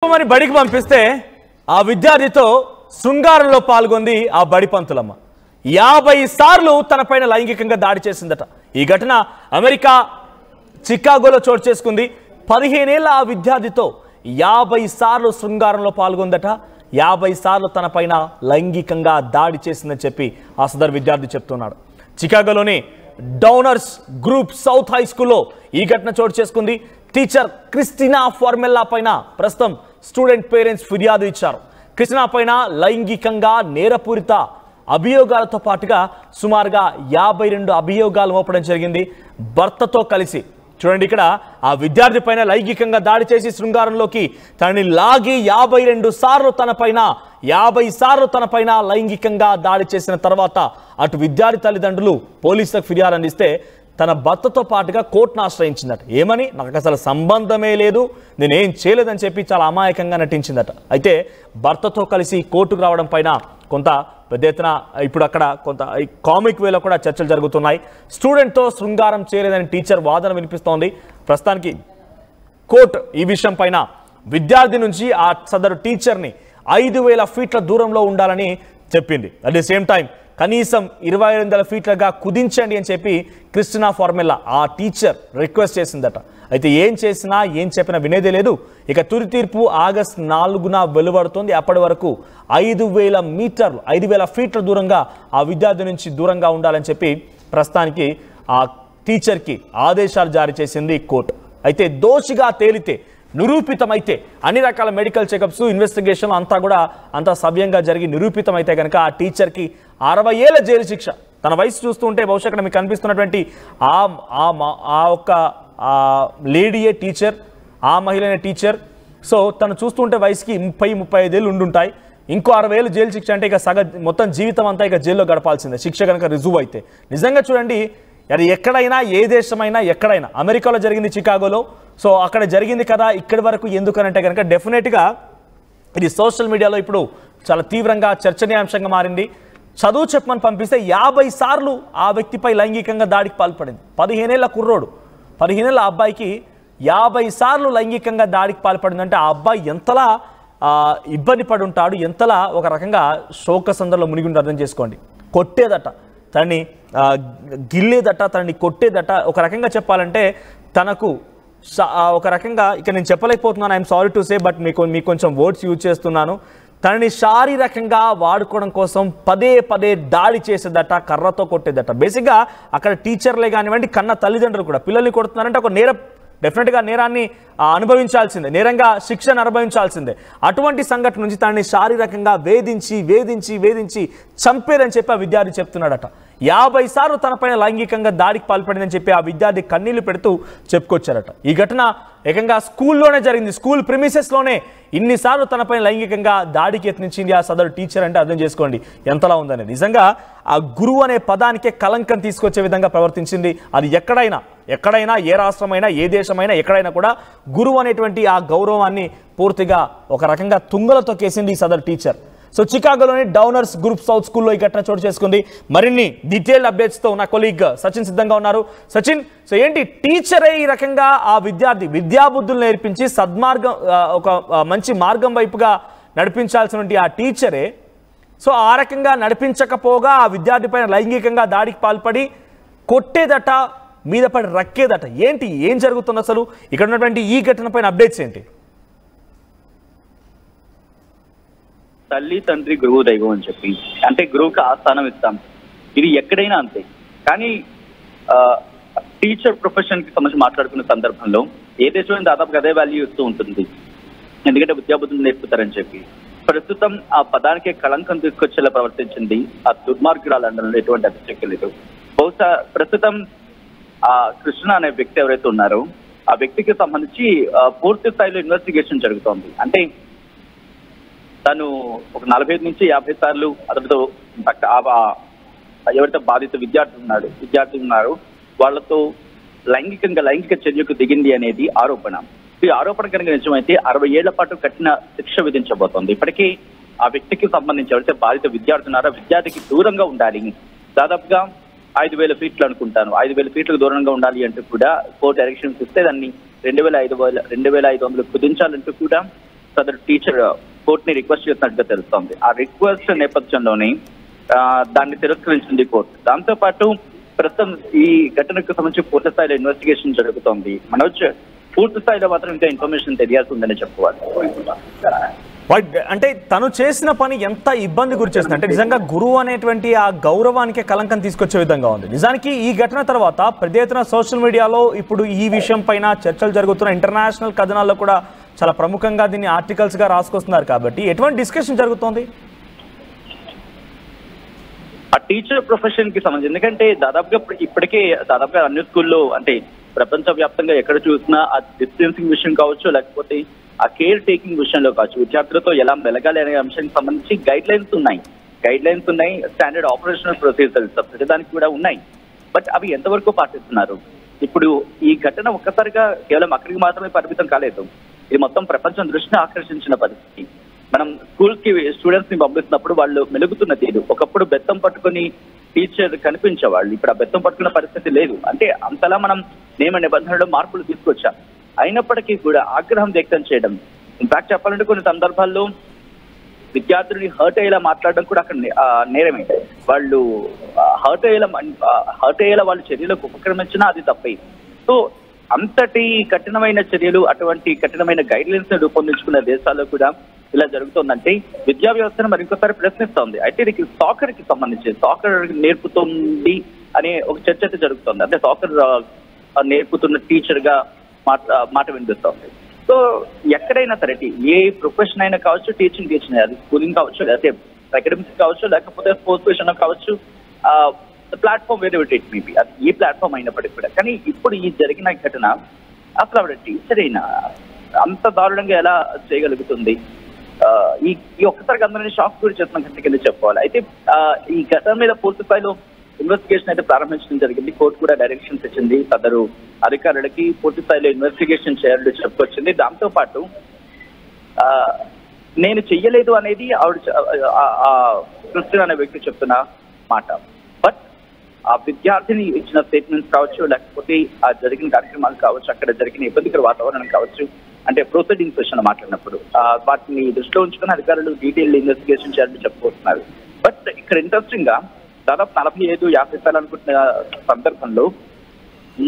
మరి బడికి పంపిస్తే ఆ విద్యార్థితో శృంగారంలో పాల్గొంది ఆ బడి పంతులమ్మ. 50 సార్లు తనపైన లైంగికంగా దాడి చేసిందట. ఈ ఘటన అమెరికా చికాగోలో చోటు చేసుకుంది. 15 ఏళ్ల ఆ విద్యార్థితో 50 సార్లు శృంగారంలో పాల్గొందట. 50 సార్లు తనపైన లైంగికంగా దాడి చేసిందని చెప్పి ఆ సదరు విద్యార్థి చెప్తున్నాడు. చికాగోలోని డౌనర్స్ గ్రూప్ సౌత్ హై స్కూల్లో ఈ ఘటన చోటు చేసుకుంది. టీచర్ క్రిస్టినా ఫార్మెల్లా పైన ప్రస్తుతం స్టూడెంట్ పేరెంట్స్ ఫిర్యాదు ఇచ్చారు. క్రిస్టినా పైన లైంగికంగా నేరపూరిత అభియోగాలతో పాటుగా సుమారుగా 52 అభియోగాలు మోపడం జరిగింది. భర్తతో కలిసి చూడండి, ఇక్కడ ఆ విద్యార్థి పైన లైంగికంగా దాడి చేసి శృంగారంలోకి తనని లాగి 52 సార్లు తనపైన 50 సార్లు తనపైన లైంగికంగా దాడి చేసిన తర్వాత అటు విద్యార్థి తల్లిదండ్రులు పోలీసులకు ఫిర్యాదు అందిస్తే తన భర్తతో పాటుగా కోర్టును ఆశ్రయించిందట. ఏమని, నాకు అసలు సంబంధమే లేదు, నేనేం చేయలేదని చెప్పి చాలా అమాయకంగా నటించిందట. అయితే భర్తతో కలిసి కోర్టుకు రావడం పైన కొంత పెద్ద ఎత్తున ఇప్పుడు అక్కడ కొంత కామిక్ వేలో కూడా చర్చలు జరుగుతున్నాయి. స్టూడెంట్తో శృంగారం చేయలేదని టీచర్ వాదన వినిపిస్తోంది. ప్రస్తుతానికి కోర్టు ఈ విషయం పైన విద్యార్థి నుంచి ఆ సదరు టీచర్ని 5000 ఫీట్ల దూరంలో ఉండాలని చెప్పింది. అట్ ది సేమ్ టైం కనీసం 2200 ఫీట్లుగా కుదించండి అని చెప్పి క్రిస్టినా ఫార్మెల్లా ఆ టీచర్ రిక్వెస్ట్ చేసిందట. అయితే ఏం చేసినా ఏం చెప్పినా వినేదే లేదు. ఇక తుది తీర్పు ఆగస్టు 4న వెలువడుతోంది. అప్పటి వరకు 5000 ఫీట్ల దూరంగా ఆ విద్యార్థి నుంచి దూరంగా ఉండాలని చెప్పి ప్రస్తుతానికి ఆ టీచర్కి ఆదేశాలు జారీ చేసింది కోర్టు. అయితే దోషిగా తేలితే, నిరూపితమైతే, అన్ని రకాల మెడికల్ చెకప్స్, ఇన్వెస్టిగేషన్ అంతా సవ్యంగా జరిగి నిరూపితమైతే కనుక ఆ టీచర్కి 60 ఏళ్ల జైలు శిక్ష. తన వయసు చూస్తుంటే బహుశా ఇక్కడ మీకు కనిపిస్తున్నటువంటి ఆ ఒక్క లేడీయే టీచర్, ఆ మహిళనే టీచర్. సో తను చూస్తుంటే వయసుకి 30-35 ఏళ్ళు ఉండుంటాయి. ఇంకో 60 ఏళ్ళు జైలు శిక్ష అంటే ఇక మొత్తం జీవితం అంతా ఇక జైల్లో గడపాల్సిందే శిక్ష కనుక రుజువు అయితే. నిజంగా చూడండి, అది ఎక్కడైనా, ఏ దేశమైనా, ఎక్కడైనా, అమెరికాలో జరిగింది చికాగోలో. సో అక్కడ జరిగింది కదా, ఇక్కడి వరకు ఎందుకనంటే కనుక డెఫినెట్గా ఇది సోషల్ మీడియాలో ఇప్పుడు చాలా తీవ్రంగా చర్చనీయాంశంగా మారింది. చదువు చెప్పమని పంపిస్తే 50 సార్లు ఆ వ్యక్తిపై లైంగికంగా దాడికి పాల్పడింది. 15 ఏళ్ల కుర్రోడు, 15 ఏళ్ల అబ్బాయికి 50 సార్లు లైంగికంగా దాడికి పాల్పడిందంటే ఆ అబ్బాయి ఎంతలా ఇబ్బంది పడి ఉంటాడు, ఎంతలా ఒక రకంగా శోకసందర్లో మునిగి అర్థం చేసుకోండి. కొట్టేదట, తనని గిల్లేదట, తనని కొట్టేదట. ఒక రకంగా చెప్పాలంటే తనకు ఒక రకంగా ఇక నేను చెప్పలేకపోతున్నాను, I'm sorry to say, but మీకు కొంచెం వర్డ్స్ యూజ్ చేస్తున్నాను. తనని శారీరకంగా వాడుకోవడం కోసం పదే దాడి చేసేదట, కర్రతో కొట్టేదట. బేసిక్గా అక్కడ టీచర్లే కానివ్వండి, కన్న తల్లిదండ్రులు కూడా పిల్లల్ని కొడుతున్నారంటే ఒక డెఫినెట్గా నేరాన్ని అనుభవించాల్సిందే, నేరంగా శిక్షను అనుభవించాల్సిందే. అటువంటి సంఘటన నుంచి తనని శారీరకంగా వేధించి చంపేదని చెప్పి ఆ విద్యార్థి చెప్తున్నాడట. 50 సార్లు తనపైన లైంగికంగా దాడికి పాల్పడిందని చెప్పి ఆ విద్యార్థి కన్నీళ్లు పెడుతూ చెప్పుకొచ్చారట. ఈ ఘటన ఏకంగా స్కూల్లోనే జరిగింది. స్కూల్ ప్రిమిసెస్లోనే ఇన్నిసార్లు తనపైన లైంగికంగా దాడికి యత్నించింది ఆ సదరు టీచర్ అంటే అర్థం చేసుకోండి ఎంతలా ఉందని. నిజంగా ఆ గురువు అనే పదానికే కలంకం తీసుకొచ్చే విధంగా ప్రవర్తించింది. అది ఎక్కడైనా, ఏ రాష్ట్రమైనా, ఏ దేశమైనా, ఎక్కడైనా కూడా గురువు అనేటువంటి ఆ గౌరవాన్ని పూర్తిగా ఒక రకంగా తుంగలో తొక్కేసింది ఈ సదరు teacher. So చికాగోలోని downers group south స్కూల్లో ఈ ఘటన చోటు చేసుకుంది. మరిన్ని డీటెయిల్డ్ అప్డేట్స్తో నా కొలీగ్ సచిన్ సిద్ధంగా ఉన్నారు. సచిన్, సో ఏంటి టీచరే ఈ రకంగా ఆ విద్యాబుద్ధులు నేర్పించి సద్మార్గం, ఒక మంచి మార్గం వైపుగా నడిపించాల్సినటువంటి ఆ టీచరే సో ఆ రకంగా నడిపించకపోగా ఆ విద్యార్థి పైన లైంగికంగా దాడికి పాల్పడి కొట్టేదట, మీద పడి రక్కేదట. ఏం జరుగుతుంది అసలు? ఇక్కడ ఉన్నటువంటి ఈ ఘటన పైన అప్డేట్స్ ఏంటి? తల్లి తండ్రి గురువు దైవం అని చెప్పి, అంటే గురువుకి ఆస్థానం ఇస్తాం, ఇది ఎక్కడైనా అంతే. కానీ టీచర్ ప్రొఫెషన్ కి సంబంధించి మాట్లాడుకున్న సందర్భంలో ఏ దేశం దాదాపుగా అదే వాల్యూ ఇస్తూ ఉంటుంది, ఎందుకంటే విద్యాబుద్ధులు నేర్పుతారని చెప్పి. ప్రస్తుతం ఆ పదానికే కళంకం తీసుకొచ్చేలా ప్రవర్తించింది ఆ దుర్మార్గురాలు, ఎటువంటి అతిశక్తి లేదు. బహుశా ప్రస్తుతం ఆ కృష్ణ అనే వ్యక్తి ఎవరైతే ఉన్నారో ఆ వ్యక్తికి సంబంధించి పూర్తి స్థాయిలో ఇన్వెస్టిగేషన్ జరుగుతోంది. అంటే తను ఒక 45 నుంచి 50 సార్లు అతడితో ఎవరైతే బాధిత విద్యార్థి ఉన్నారు వాళ్లతో లైంగిక చర్యకు దిగింది అనేది ఆరోపణ. ఈ ఆరోపణ కనుక నిజమైతే 60 ఏళ్ల పాటు కఠిన శిక్ష విధించబోతోంది. ఇప్పటికీ ఆ వ్యక్తికి సంబంధించి ఎవరైతే బాధిత విద్యార్థి ఉన్నారో విద్యార్థికి దూరంగా ఉండాలి, దాదాపుగా 5000 ఫీట్లు అనుకుంటాను, 5000 ఫీట్లకు దూరంగా ఉండాలి అంటూ కూడా కోర్టు డైరెక్షన్స్ ఇస్తే దాన్ని 2500 కుదించాలంటూ కూడా సదరు టీచర్ కోర్టుని రిక్వెస్ట్ చేసినట్టుగా తెలుస్తోంది. ఆ రిక్వెస్ట్ నేపథ్యంలోనే దాన్ని తిరస్కరించింది కోర్టు. దాంతో పాటు ప్రస్తుతం ఈ ఘటనకు సంబంధించి పూర్తి స్థాయిలో ఇన్వెస్టిగేషన్ జరుగుతోంది. మనోజ్, పూర్తి స్థాయిలో మాత్రం ఇంకా ఇన్ఫర్మేషన్ తెలియాల్సి ఉందని చెప్పుకోవాలి. అంటే తను చేసిన పని ఎంత ఇబ్బంది గురి చేస్తుంది అంటే నిజంగా గురువు అనేటువంటి ఆ గౌరవానికి కలంకం తీసుకొచ్చే విధంగా ఉంది. నిజానికి ఈ ఘటన తర్వాత పెద్ద ఎత్తున సోషల్ మీడియాలో ఇప్పుడు ఈ విషయం పైన చర్చలు జరుగుతున్న ఇంటర్నేషనల్ కథనాల్లో కూడా చాలా ప్రముఖంగా దీన్ని ఆర్టికల్స్ గా రాసుకొస్తున్నారు. కాబట్టి ఎటువంటి డిస్కషన్ జరుగుతోంది ఆ టీచర్ ప్రొఫెషన్ కి సంబంధించి? ఎందుకంటే ఇప్పటికే దాదాపుగా అన్ని స్కూల్లో అంటే ప్రపంచవ్యాప్తంగా ఎక్కడ చూసినా ఆ డిస్టెన్సింగ్ విషయం కావచ్చు, లేకపోతే ఆ కేర్ టేకింగ్ విషయంలో కావచ్చు, విద్యార్థులతో ఎలా మెలగాలి అనే అంశానికి సంబంధించి గైడ్ లైన్స్ ఉన్నాయి, స్టాండర్డ్ ఆపరేషనల్ ప్రొసీజర్స్ ప్రతిదానికి కూడా ఉన్నాయి. బట్ అవి ఎంతవరకు పాటిస్తున్నారు? ఇప్పుడు ఈ ఘటన ఒక్కసారిగా కేవలం అక్కడికి మాత్రమే పరిమితం కాలేదు. ఇది మొత్తం ప్రపంచం దృష్టిని ఆకర్షించిన పరిస్థితి. మనం స్కూల్స్ కి స్టూడెంట్స్ ని పంపిస్తున్నప్పుడు వాళ్ళు మెలుగుతున్న తీరు, ఒకప్పుడు బెత్తం పట్టుకుని టీచర్ కనిపించేవాళ్ళు, ఇప్పుడు ఆ బెత్తం పట్టుకున్న పరిస్థితి లేదు. అంటే అంతలా మనం నియమ నిబంధనలో మార్పులు తీసుకొచ్చాం. అయినప్పటికీ కూడా ఆగ్రహం వ్యక్తం చేయడం, ఇన్ఫాక్ట్ చెప్పాలంటే కొన్ని సందర్భాల్లో విద్యార్థులని హర్ట్ అయ్యేలా మాట్లాడడం కూడా అక్కడ నేరమే. వాళ్ళు హర్ట్ అయ్యేలా వాళ్ళ చర్యలకు ఉపక్రమించినా అది తప్పే. సో అంతటి కఠినమైన చర్యలు, అటువంటి కఠినమైన గైడ్ లైన్స్ రూపొందించుకున్న దేశాల్లో కూడా ఇలా జరుగుతుందంటే విద్యా వ్యవస్థను మరింకోసారి ప్రశ్నిస్తోంది. అయితే ఇది సాకర్ కి సంబంధించి సాకర్ నేర్పుతుంది అనే ఒక చర్చ అయితే జరుగుతుంది. అంటే సాకర్ నేర్పుతున్న టీచర్ గా మాట వినిపిస్తోంది. సో ఎక్కడైనా సరే ఏ ప్రొఫెషన్ అయినా కావచ్చు, టీచింగ్ అది స్కూలింగ్ కావచ్చు, లేకపోతే అకాడమిక్స్ కావచ్చు, లేకపోతే స్పోర్ట్స్ విషయంలో కావచ్చు, ప్లాట్ఫామ్ వేరే ఇట్ మేబీ, అది ఏ ప్లాట్ఫామ్ అయినప్పటికీ కూడా. కానీ ఇప్పుడు ఈ జరిగిన ఘటన అసలు ఆవిడ టీచర్ అయినా అంత దారుణంగా ఎలా చేయగలుగుతుంది? ఈ ఒక్కసారికి అందరినీ షాక్ గురి చేస్తున్న ఘటన కింద చెప్పుకోవాలి. అయితే ఈ ఘటన మీద పూర్తి స్థాయిలో ఇన్వెస్టిగేషన్ అయితే ప్రారంభించడం జరిగింది. కోర్టు కూడా డైరెక్షన్స్ ఇచ్చింది సదరు అధికారులకి పూర్తి స్థాయిలో ఇన్వెస్టిగేషన్ చేయాలని చెప్పుకొచ్చింది. దాంతో పాటు నేను చెయ్యలేదు అనేది ఆవిడ క్రిస్టియన్ అనే వ్యక్తి చెప్తున్న మాట. బట్ ఆ విద్యార్థిని ఇచ్చిన స్టేట్మెంట్స్ కావచ్చు, లేకపోతే ఆ జరిగిన కార్యక్రమాలు కావచ్చు, అక్కడ జరిగిన ఇబ్బందికర వాతావరణం కావచ్చు, అంటే ప్రొసీడింగ్స్ విషయంలో మాట్లాడినప్పుడు వాటిని దృష్టిలో ఉంచుకుని అధికారులు డీటెయిల్ ఇన్వెస్టిగేషన్ చేయాలని చెప్పుకుంటున్నారు. బట్ ఇక్కడ ఇంట్రెస్టింగ్ గా దాదాపు 45-50 సార్లు అనుకుంటున్న సందర్భంలో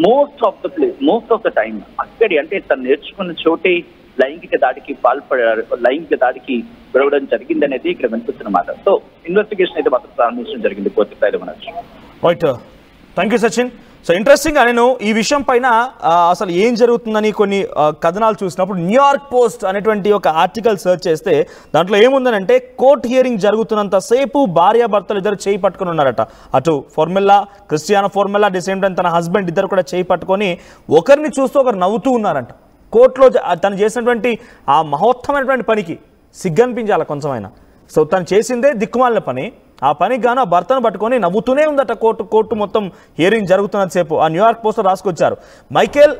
మోస్ట్ ఆఫ్ ద టైం అక్కడి అంటే తను నేర్చుకున్న చోటే లైంగిక దాడికి పాల్పడారు, లైంగిక దాడికి గురవడం జరిగింది అనేది ఇక్కడ వినిపిస్తున్నమాట. సో ఇన్వెస్టిగేషన్ అయితే మాత్రం ప్రారంభించడం జరిగింది పూర్తి స్థాయిలో. Right, thank you Sachin. So ఇంట్రెస్టింగ్గా నేను ఈ విషయం పైన అసలు ఏం జరుగుతుందని కొన్ని కథనాలు చూసినప్పుడు న్యూయార్క్ పోస్ట్ అనేటువంటి ఒక ఆర్టికల్ సర్చ్ చేస్తే దాంట్లో ఏముందనంటే కోర్ట్ హియరింగ్ జరుగుతున్నంతసేపు భార్యాభర్తలు ఇద్దరు చేయి పట్టుకొని ఉన్నారట. అటు ఫార్మెల్లా, క్రిస్టియానో ఫార్మెల్లా, ది సేమ్ టైం తన హస్బెండ్ ఇద్దరు కూడా చేయి పట్టుకొని ఒకరిని చూస్తూ ఒకరు నవ్వుతూ ఉన్నారంట. కోర్టులో తను చేసినటువంటి ఆ మహోత్తమైనటువంటి పనికి సిగ్గనిపించాలి కొంచెమైనా. సో తను చేసిందే దిక్కుమాలిన పని, ఆ పనికి గాను ఆ భర్తను పట్టుకొని నవ్వుతూనే ఉందట కోర్టు మొత్తం హియరింగ్ జరుగుతున్నంతసేపు. ఆ న్యూయార్క్ పోస్ట్ రాసుకొచ్చారు. Michael,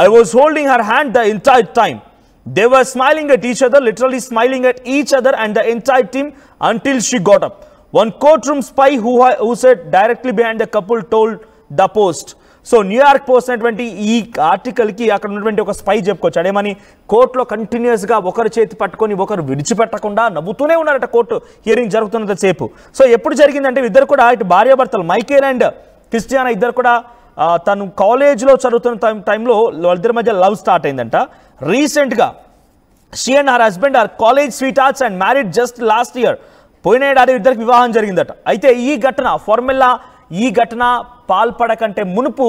I was holding her hand the entire time. They were smiling at each other, literally smiling at each other and the entire team until she got up. One courtroom spy who sat directly behind the couple told the Post. So New York post అనేటువంటి ఈ ఆర్టికల్కి అక్కడ ఉన్నటువంటి ఒక spy చెప్పుకోవచ్చు. ఏమని కోర్టులో కంటిన్యూస్గా ఒకరు చేతి పట్టుకొని ఒకరు విడిచిపెట్టకుండా నవ్వుతూనే ఉన్నారట కోర్టు హియరింగ్ జరుగుతున్నంతసేపు. సో ఎప్పుడు జరిగిందంటే ఇద్దరు కూడా ఇటు భార్యాభర్తలు మైకేల్ అండ్ క్రిస్టియానా ఇద్దరు కూడా తను కాలేజ్లో చదువుతున్న టైంలో వాళ్ళిద్దరి మధ్య లవ్ స్టార్ట్ అయిందంట. రీసెంట్గా she and her husband are college sweethearts and married just last year. పోయిన ఏడాది ఇద్దరికి వివాహం జరిగిందట. అయితే ఈ ఘటన ఫార్మెల్లా ఈ ఘటన పాల్పడకంటే మునుపు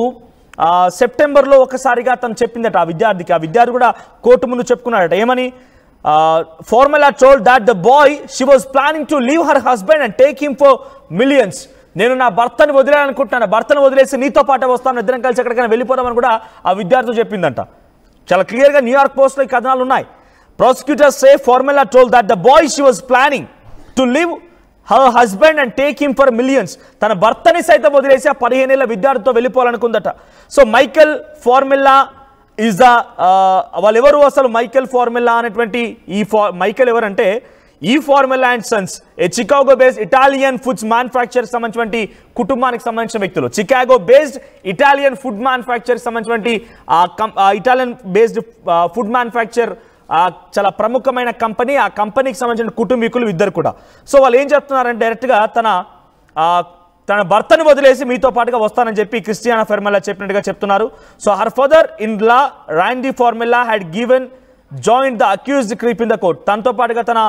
సెప్టెంబర్లో ఒకసారిగా తను చెప్పిందట ఆ విద్యార్థికి. ఆ విద్యార్థి కూడా కోర్టు ముందు చెప్పుకున్నాడట. ఏమని? Formella told that the boy she was planning to leave her husband and take him for millions. నేను నా భర్తని వదిలేయాలనుకుంటున్నాను, భర్తను వదిలేసి నీతో పాటే వస్తాను, ఇద్దరం కలిసి ఎక్కడికైనా వెళ్ళిపోదామని కూడా ఆ విద్యార్థి చెప్పిందంట. చాలా క్లియర్గా న్యూయార్క్ పోస్ట్లో ఈ కథనాలు ఉన్నాయి. Prosecutors say Formella told that the boy she was planning to leave her husband and take him for millions. తన భర్తని సైతం వదిలేసి ఆ 15 ఏళ్ల విద్యార్థితో వెళ్ళిపోవాలనుకుందట. So Michael Formella is the వాళ్ళెవరు అసలు మైకేల్ ఫార్మెల్లా అనేటువంటి మైకేల్ ఎవరంటే ఈ Formella and sons a Chicago based Italian foods manufacturer సంబంధించినటువంటి కుటుంబానికి సంబంధించిన వ్యక్తులు. Chicago based Italian food manufacturer సంబంధించినటువంటి ఇటాలియన్ బేస్డ్ ఫుడ్ మ్యానుఫ్యాక్చర్ చాలా ప్రముఖమైన కంపెనీ, ఆ కంపెనీకి సంబంధించిన కుటుంబీకులు ఇద్దరు కూడా. సో వాళ్ళు ఏం చెప్తున్నారంటే డైరెక్ట్గా తన భర్తను వదిలేసి మీతో పాటుగా వస్తానని చెప్పి క్రిస్టియానా ఫార్మెల్లా చెప్పినట్టుగా చెప్తున్నారు. So her father in law Randy Formella had given join the accused creep in the court. తనతో పాటుగా తన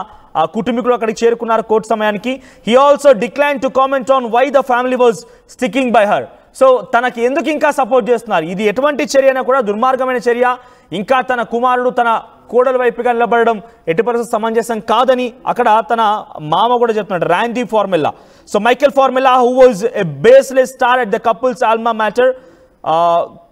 కుటుంబీకులు అక్కడికి చేరుకున్నారు కోర్టు సమయానికి. He also decline to comment on why the family was sticking by her. So తనకి ఎందుకు ఇంకా సపోర్ట్ చేస్తున్నారు, ఇది ఎటువంటి చర్య అయినా కూడా దుర్మార్గమైన చర్య, ఇంకా తన కుమారుడు తన కోడల వైపుగా నిలబడడం ఎట్టి పరిస్థితి సమంజసం కాదని అక్కడ తన మామ కూడా చెప్తున్నాడు, Randy Formella. So Michael Formella, who was a baseless star at the couple's alma mater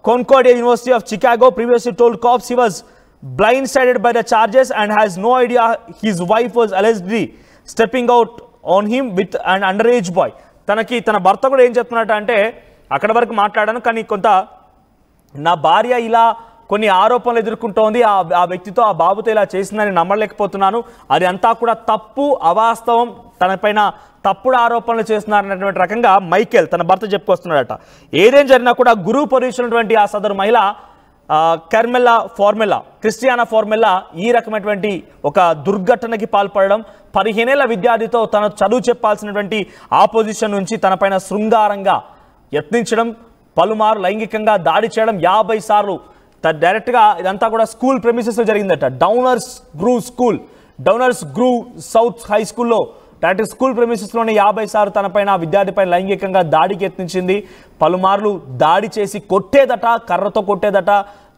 Concordia University of Chicago, previously told cops he was blindsided by the charges and has no idea his wife was allegedly stepping out on him with an underage boy. తన భర్త కూడా ఏం చెప్తున్నట్టు అంటే అక్కడ వరకు మాట్లాడాను, కానీ కొంత నా భార్య ఇలా కొన్ని ఆరోపణలు ఎదుర్కొంటోంది, ఆ వ్యక్తితో ఆ బాబుతో ఇలా చేసిందని నమ్మలేకపోతున్నాను, అది అంతా కూడా తప్పు, అవాస్తవం, తనపైన తప్పుడు ఆరోపణలు చేస్తున్నారన్నటువంటి రకంగా మైకేల్ తన భర్త చెప్పుకొస్తున్నాడట. ఏదేం జరిగినా కూడా గురువు పొజిషనటువంటి ఆ సదరు మహిళ కార్మెల్లా ఫార్మెల్లా, క్రిస్టియానా ఫార్మెల్లా ఈ రకమైనటువంటి ఒక దుర్ఘటనకి పాల్పడడం, 15 ఏళ్ల విద్యార్థితో తన చదువు చెప్పాల్సినటువంటి ఆ పొజిషన్ నుంచి తనపైన శృంగారంగా యత్నించడం, పలుమారు లైంగికంగా దాడి చేయడం, 50 సార్లు డైరెక్ట్గా ఇదంతా కూడా స్కూల్ ప్రెమిసెస్లో జరిగిందట. డౌనర్స్ గ్రూ సౌత్ హై స్కూల్లో డైరెక్ట్ స్కూల్ ప్రెమిసెస్లోనే 50 సార్లు తనపైన విద్యార్థిపై లైంగికంగా దాడికి యత్నించింది. పలుమార్లు దాడి చేసి కొట్టేదట, కర్రతో కొట్టేదట,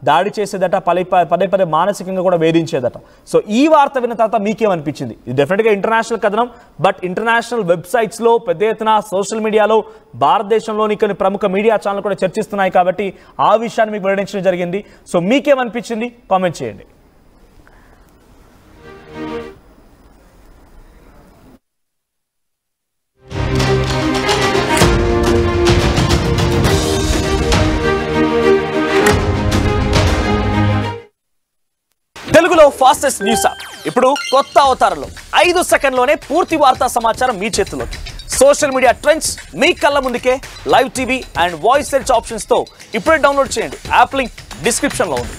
దాడి చేసేదట, పదే మానసికంగా కూడా వేధించేదట. సో ఈ వార్త విన్న తర్వాత మీకేమనిపించింది? ఇది డెఫినెట్గా ఇంటర్నేషనల్ కథనం, బట్ ఇంటర్నేషనల్ వెబ్సైట్స్లో పెద్ద ఎత్తున సోషల్ మీడియాలో భారతదేశంలోని కొన్ని ప్రముఖ మీడియా ఛానల్ కూడా చర్చిస్తున్నాయి కాబట్టి ఆ విషయాన్ని మీకు వెల్లడించడం జరిగింది. సో మీకేమనిపించింది కామెంట్ చేయండి. తెలుగులో ఫాస్టెస్ట్ న్యూస్ యాప్ ఇప్పుడు కొత్త అవతారంలో 5 సెకండ్లోనే పూర్తి వార్తా సమాచారం మీ చేతిలోకి. సోషల్ మీడియా ట్రెండ్స్ మీ కళ్ళ ముందుకే live TV and voice search options తో ఇప్పుడే డౌన్లోడ్ చేయండి. యాప్ లింక్ డిస్క్రిప్షన్ లో ఉంది.